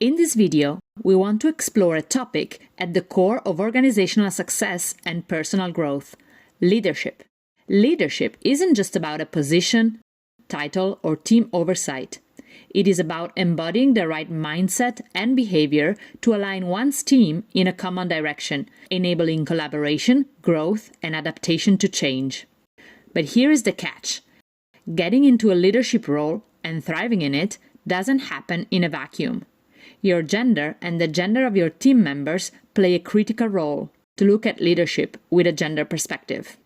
In this video, we want to explore a topic at the core of organizational success and personal growth: leadership. Leadership isn't just about a position, title, or team oversight. It is about embodying the right mindset and behavior to align one's team in a common direction, enabling collaboration, growth, and adaptation to change. But here is the catch. Getting into a leadership role and thriving in it doesn't happen in a vacuum. Your gender and the gender of your team members play a critical role to look at leadership with a gender perspective.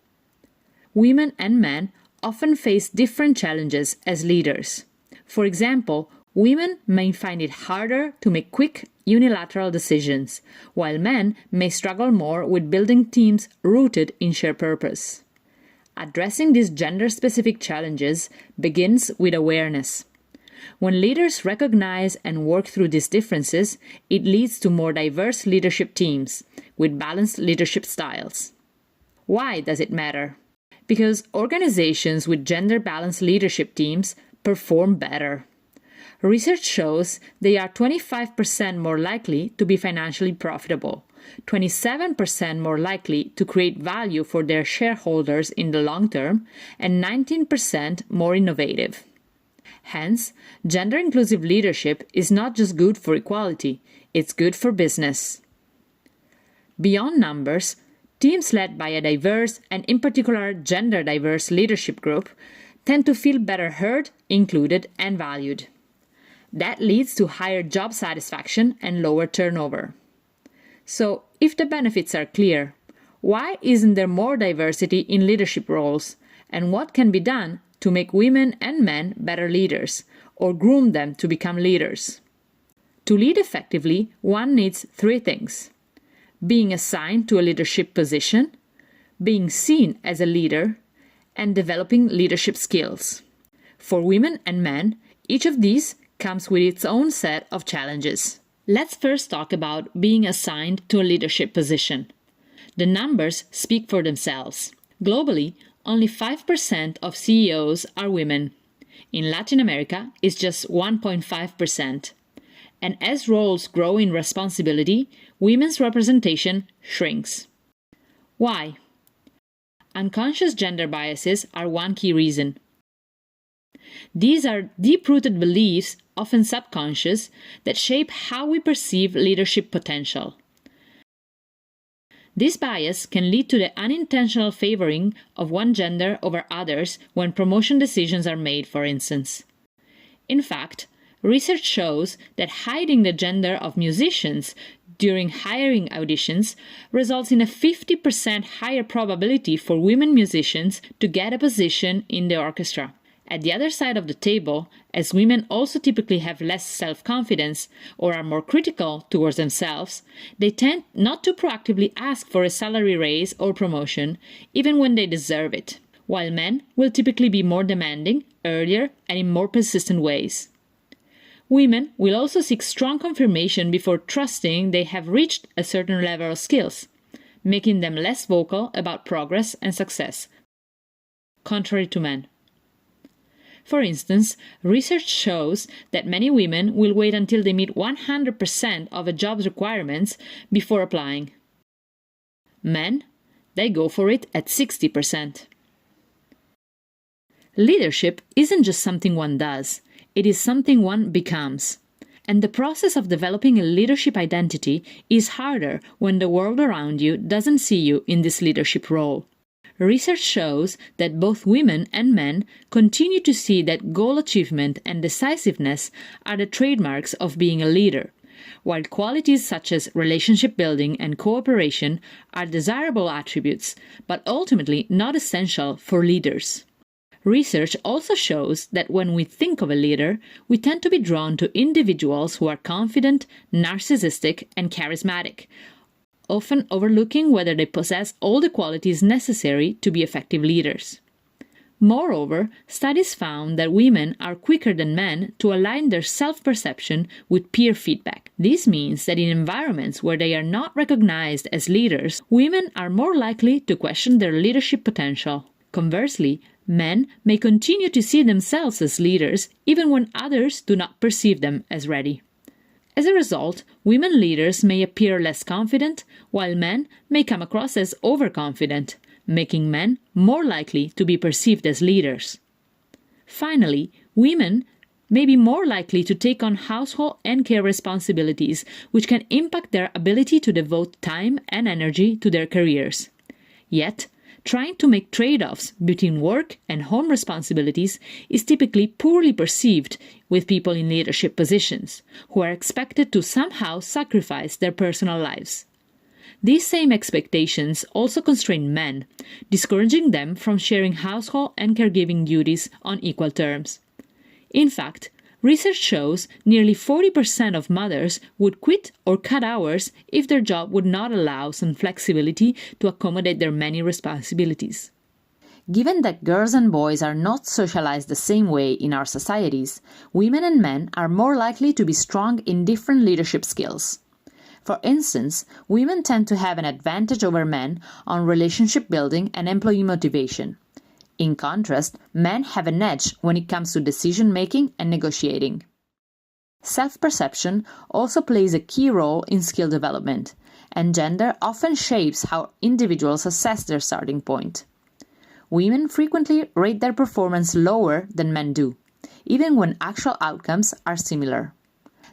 Women and men often face different challenges as leaders. For example, women may find it harder to make quick, unilateral decisions, while men may struggle more with building teams rooted in shared purpose. Addressing these gender-specific challenges begins with awareness. When leaders recognize and work through these differences, it leads to more diverse leadership teams with balanced leadership styles. Why does it matter? Because organizations with gender-balanced leadership teams perform better. Research shows they are 25% more likely to be financially profitable, 27% more likely to create value for their shareholders in the long term, and 19% more innovative. Hence, gender-inclusive leadership is not just good for equality, it's good for business. Beyond numbers, teams led by a diverse and in particular gender-diverse leadership group tend to feel better heard, included, and valued. That leads to higher job satisfaction and lower turnover. So, if the benefits are clear, why isn't there more diversity in leadership roles, and what can be done to make women and men better leaders, or groom them to become leaders? To lead effectively, one needs three things: being assigned to a leadership position, being seen as a leader, and developing leadership skills. For women and men, each of these comes with its own set of challenges. Let's first talk about being assigned to a leadership position. The numbers speak for themselves. Globally, only 5% of CEOs are women. In Latin America, it's just 1.5%. And as roles grow in responsibility, women's representation shrinks. Why? Unconscious gender biases are one key reason. These are deep-rooted beliefs, often subconscious, that shape how we perceive leadership potential. This bias can lead to the unintentional favoring of one gender over others when promotion decisions are made, for instance. In fact, research shows that hiding the gender of musicians during hiring auditions results in a 50% higher probability for women musicians to get a position in the orchestra. At the other side of the table, as women also typically have less self-confidence or are more critical towards themselves, they tend not to proactively ask for a salary raise or promotion, even when they deserve it, while men will typically be more demanding, earlier, and in more persistent ways. Women will also seek strong confirmation before trusting they have reached a certain level of skills, making them less vocal about progress and success, contrary to men. For instance, research shows that many women will wait until they meet 100% of a job's requirements before applying. Men, they go for it at 60%. Leadership isn't just something one does, it is something one becomes. And the process of developing a leadership identity is harder when the world around you doesn't see you in this leadership role. Research shows that both women and men continue to see that goal achievement and decisiveness are the trademarks of being a leader, while qualities such as relationship building and cooperation are desirable attributes, but ultimately not essential for leaders. Research also shows that when we think of a leader, we tend to be drawn to individuals who are confident, narcissistic, and charismatic, often overlooking whether they possess all the qualities necessary to be effective leaders. Moreover, studies found that women are quicker than men to align their self-perception with peer feedback. This means that in environments where they are not recognized as leaders, women are more likely to question their leadership potential. Conversely, men may continue to see themselves as leaders even when others do not perceive them as ready. As a result, women leaders may appear less confident, while men may come across as overconfident, making men more likely to be perceived as leaders. Finally, women may be more likely to take on household and care responsibilities, which can impact their ability to devote time and energy to their careers. Yet, trying to make trade-offs between work and home responsibilities is typically poorly perceived with people in leadership positions, who are expected to somehow sacrifice their personal lives. These same expectations also constrain men, discouraging them from sharing household and caregiving duties on equal terms. In fact, research shows nearly 40% of mothers would quit or cut hours if their job would not allow some flexibility to accommodate their many responsibilities. Given that girls and boys are not socialized the same way in our societies, women and men are more likely to be strong in different leadership skills. For instance, women tend to have an advantage over men on relationship building and employee motivation. In contrast, men have an edge when it comes to decision-making and negotiating. Self-perception also plays a key role in skill development, and gender often shapes how individuals assess their starting point. Women frequently rate their performance lower than men do, even when actual outcomes are similar.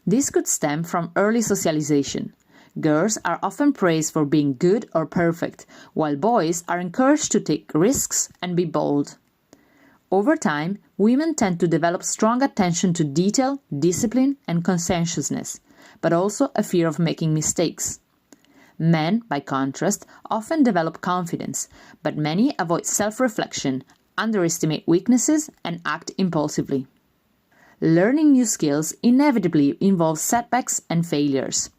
This could stem from early socialization. Girls are often praised for being good or perfect, while boys are encouraged to take risks and be bold. Over time, women tend to develop strong attention to detail, discipline, and conscientiousness, but also a fear of making mistakes. Men, by contrast, often develop confidence, but many avoid self-reflection, underestimate weaknesses, and act impulsively. Learning new skills inevitably involves setbacks and failures.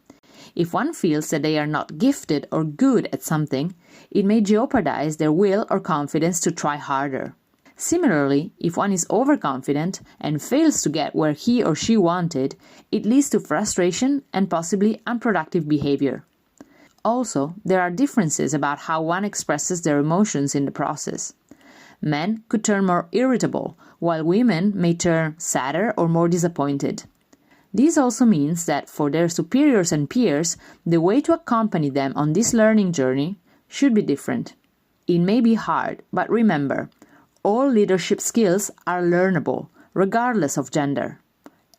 If one feels that they are not gifted or good at something, it may jeopardize their will or confidence to try harder. Similarly, if one is overconfident and fails to get where he or she wanted, it leads to frustration and possibly unproductive behavior. Also, there are differences about how one expresses their emotions in the process. Men could turn more irritable, while women may turn sadder or more disappointed. This also means that for their superiors and peers, the way to accompany them on this learning journey should be different. It may be hard, but remember, all leadership skills are learnable, regardless of gender.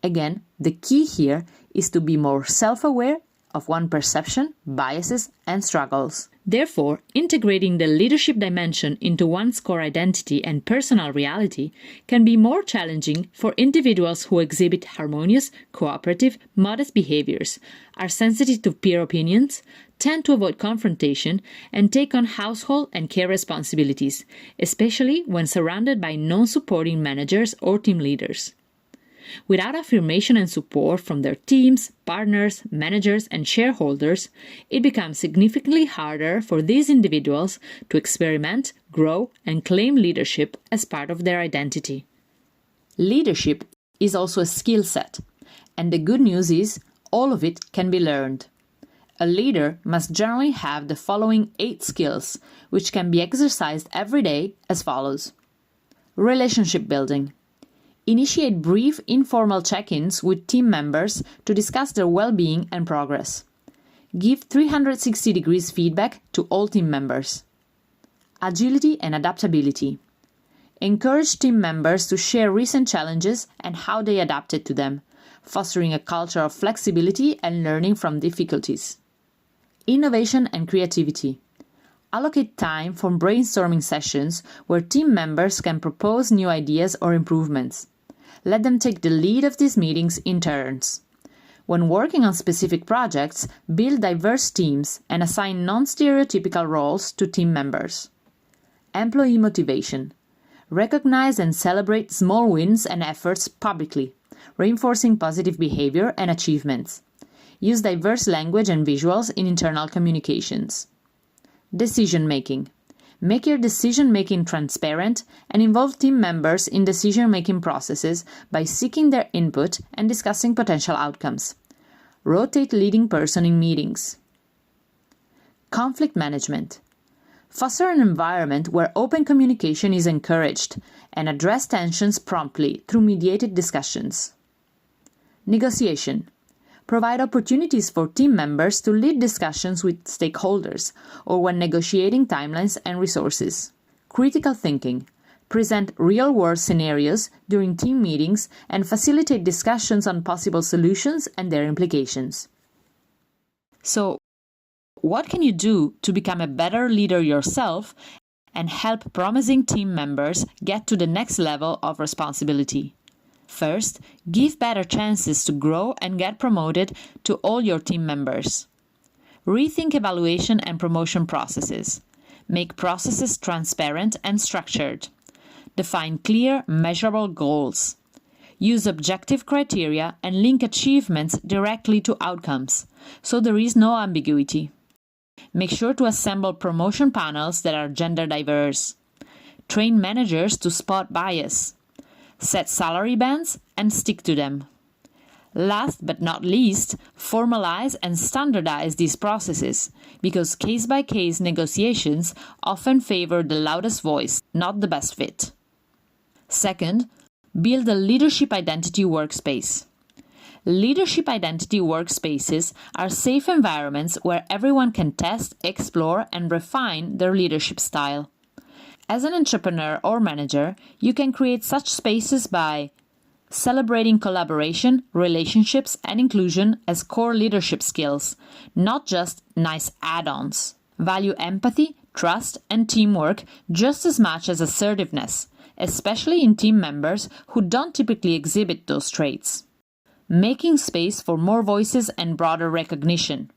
Again, the key here is to be more self-aware of one's perception, biases, and struggles. Therefore, integrating the leadership dimension into one's core identity and personal reality can be more challenging for individuals who exhibit harmonious, cooperative, modest behaviors, are sensitive to peer opinions, tend to avoid confrontation, and take on household and care responsibilities, especially when surrounded by non-supporting managers or team leaders. Without affirmation and support from their teams, partners, managers, and shareholders, it becomes significantly harder for these individuals to experiment, grow, and claim leadership as part of their identity. Leadership is also a skill set, and the good news is all of it can be learned. A leader must generally have the following 8 skills, which can be exercised every day as follows. Relationship building. Initiate brief, informal check-ins with team members to discuss their well-being and progress. Give 360 degrees feedback to all team members. Agility and adaptability. Encourage team members to share recent challenges and how they adapted to them, fostering a culture of flexibility and learning from difficulties. Innovation and creativity. Allocate time for brainstorming sessions where team members can propose new ideas or improvements. Let them take the lead of these meetings in turns. When working on specific projects, build diverse teams and assign non-stereotypical roles to team members. Employee motivation. Recognize and celebrate small wins and efforts publicly, reinforcing positive behavior and achievements. Use diverse language and visuals in internal communications. Decision-making. Make your decision-making transparent and involve team members in decision-making processes by seeking their input and discussing potential outcomes. Rotate leading person in meetings. Conflict management. Foster an environment where open communication is encouraged and address tensions promptly through mediated discussions. Negotiation. Provide opportunities for team members to lead discussions with stakeholders or when negotiating timelines and resources. Critical thinking. Present real-world scenarios during team meetings and facilitate discussions on possible solutions and their implications. So, what can you do to become a better leader yourself and help promising team members get to the next level of responsibility? First, give better chances to grow and get promoted to all your team members. Rethink evaluation and promotion processes. Make processes transparent and structured. Define clear, measurable goals. Use objective criteria and link achievements directly to outcomes, so there is no ambiguity. Make sure to assemble promotion panels that are gender diverse. Train managers to spot bias. Set salary bands and stick to them. Last but not least, formalize and standardize these processes, because case-by-case negotiations often favor the loudest voice, not the best fit. Second, build a leadership identity workspace. Leadership identity workspaces are safe environments where everyone can test, explore, and refine their leadership style. As an entrepreneur or manager, you can create such spaces by celebrating collaboration, relationships, and inclusion as core leadership skills, not just nice add-ons. Value empathy, trust, and teamwork just as much as assertiveness, especially in team members who don't typically exhibit those traits. Making space for more voices and broader recognition.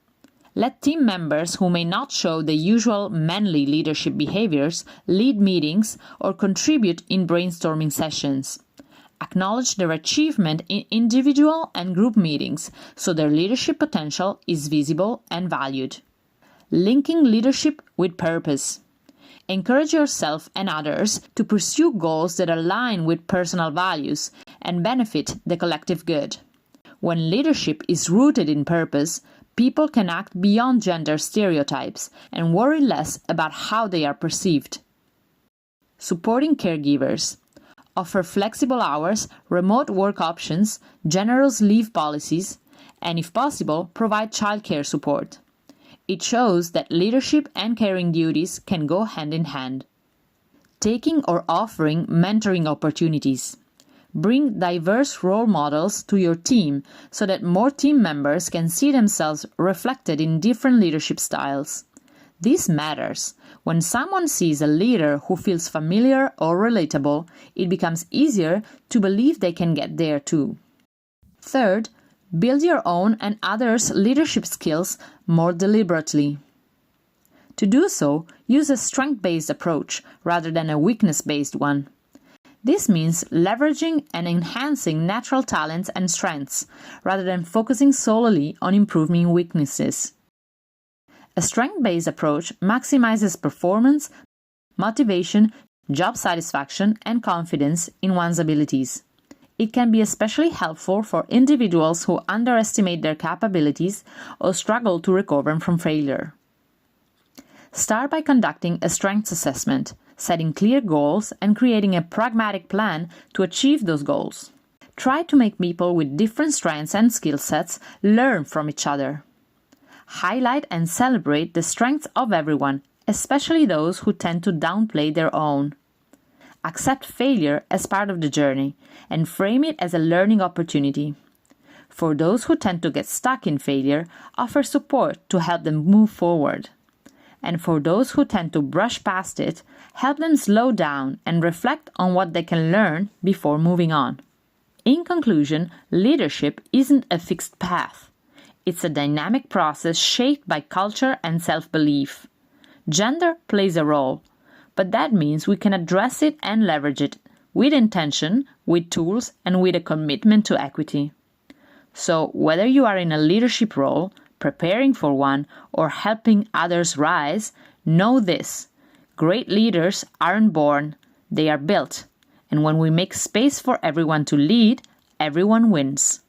Let team members who may not show the usual manly leadership behaviors lead meetings or contribute in brainstorming sessions. Acknowledge their achievement in individual and group meetings so their leadership potential is visible and valued. Linking leadership with purpose. Encourage yourself and others to pursue goals that align with personal values and benefit the collective good. When leadership is rooted in purpose, people can act beyond gender stereotypes and worry less about how they are perceived. Supporting caregivers. Offer flexible hours, remote work options, generous leave policies, and if possible, provide childcare support. It shows that leadership and caring duties can go hand in hand. Taking or offering mentoring opportunities. Bring diverse role models to your team so that more team members can see themselves reflected in different leadership styles. This matters. When someone sees a leader who feels familiar or relatable, it becomes easier to believe they can get there too. Third, build your own and others' leadership skills more deliberately. To do so, use a strength-based approach rather than a weakness-based one. This means leveraging and enhancing natural talents and strengths, rather than focusing solely on improving weaknesses. A strength-based approach maximizes performance, motivation, job satisfaction, and confidence in one's abilities. It can be especially helpful for individuals who underestimate their capabilities or struggle to recover from failure. Start by conducting a strengths assessment, setting clear goals, and creating a pragmatic plan to achieve those goals. Try to make people with different strengths and skill sets learn from each other. Highlight and celebrate the strengths of everyone, especially those who tend to downplay their own. Accept failure as part of the journey and frame it as a learning opportunity. For those who tend to get stuck in failure, offer support to help them move forward. And for those who tend to brush past it, help them slow down and reflect on what they can learn before moving on. In conclusion, leadership isn't a fixed path. It's a dynamic process shaped by culture and self-belief. Gender plays a role, but that means we can address it and leverage it with intention, with tools, and with a commitment to equity. So, whether you are in a leadership role, preparing for one, or helping others rise, know this: great leaders aren't born, they are built. And when we make space for everyone to lead, everyone wins.